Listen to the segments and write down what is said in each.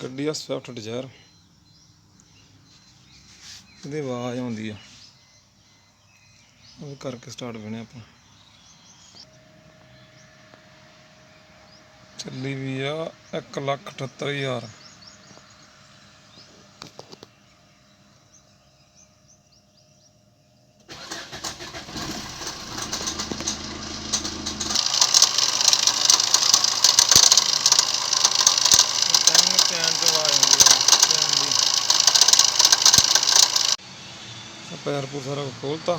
ਗੱਡੀ ਆ Swift Dzire. ਇਹਦੀ ਆਵਾਜ਼ ਆਉਂਦੀ ਆ, ਉਹ ਕਰਕੇ ਸਟਾਰਟ ਬਣੇ ਆਪਾਂ। ਚੱਲੀ ਵੀ ਆ 1,78,000। पैर पूर सारा खोलता,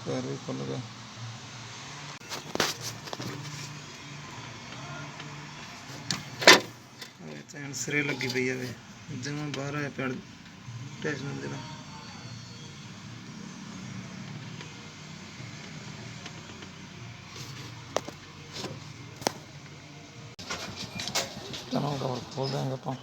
पैर भी खुल गया। चैन सिरे लगी पई है, जमा बाहर आया पैर टेंशन दे। चलो कवर खोल देंगे अपन।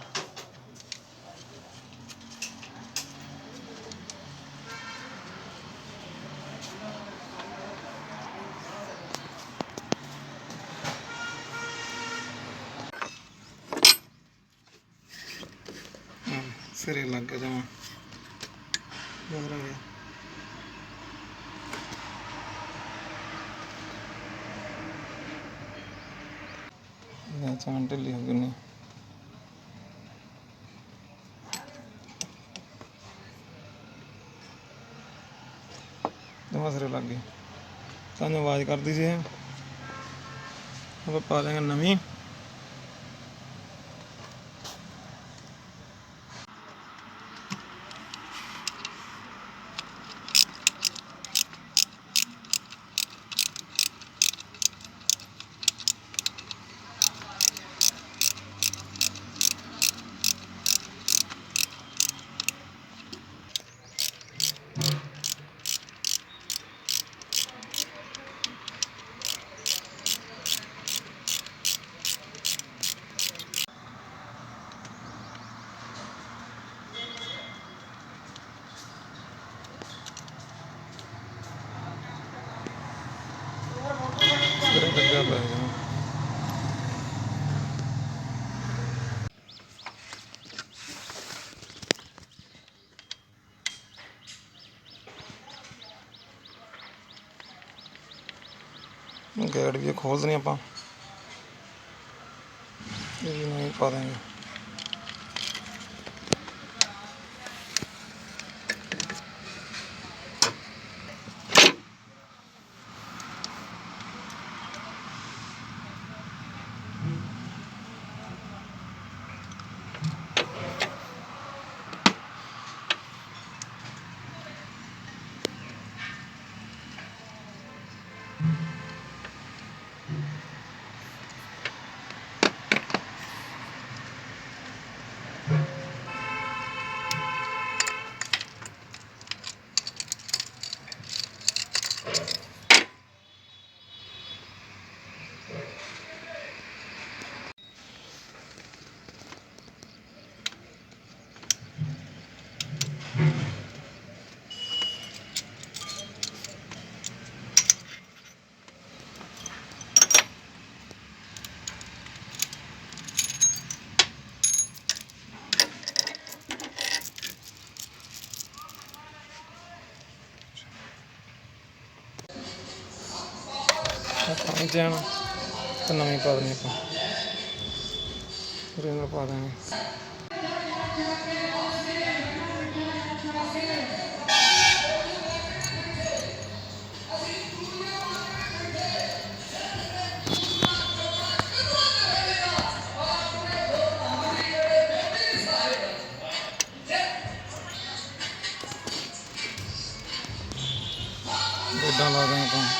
सिरे लग गया, जमा बाहर आ गया। चांद ढिली हो गई नहीं, जमा सिरे लग गई। सानू आवाज़ कर दी सी, अब पा देंगे नवी। लग्या पाया जमा। गैड भी खोल देनी आप, नहीं पा देंगे। चैन तो नवी पा देनी आप, पा देंगे। गोडा ला दें आप।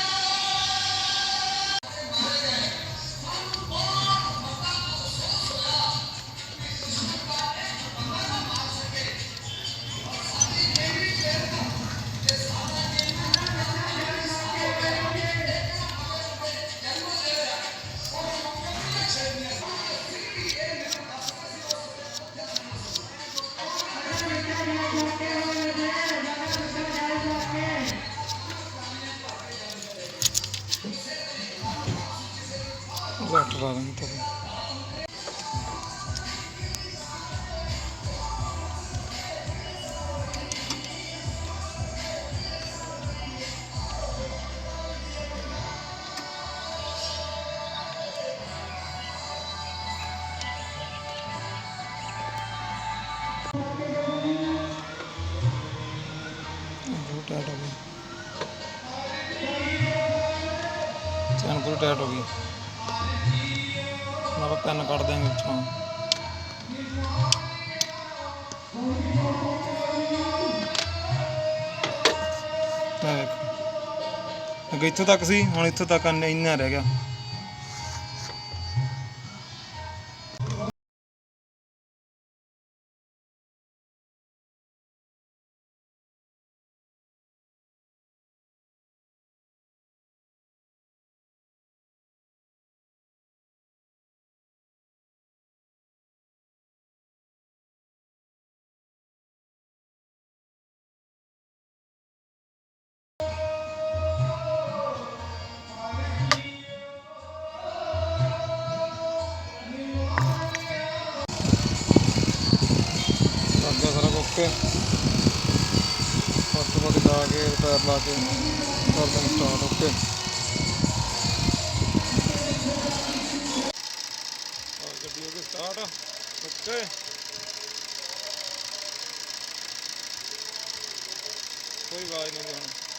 ਲਾ ਦਾਂਗੇ ਤਾਂ बहुत टाइट हो गई। चैन पूरी टाइट हो गई। अब पेन कट देंगे पिछों। अगे इत्थों तक सी, हुण इत्थों तक इन्ना रह गया। लग गया सारा ओके। फट फट ला के पैर ला के कर दें स्टार्ट। ओके गड्डी हो गई स्टार्ट। ओके कोई आवाज़ नहीं हुण।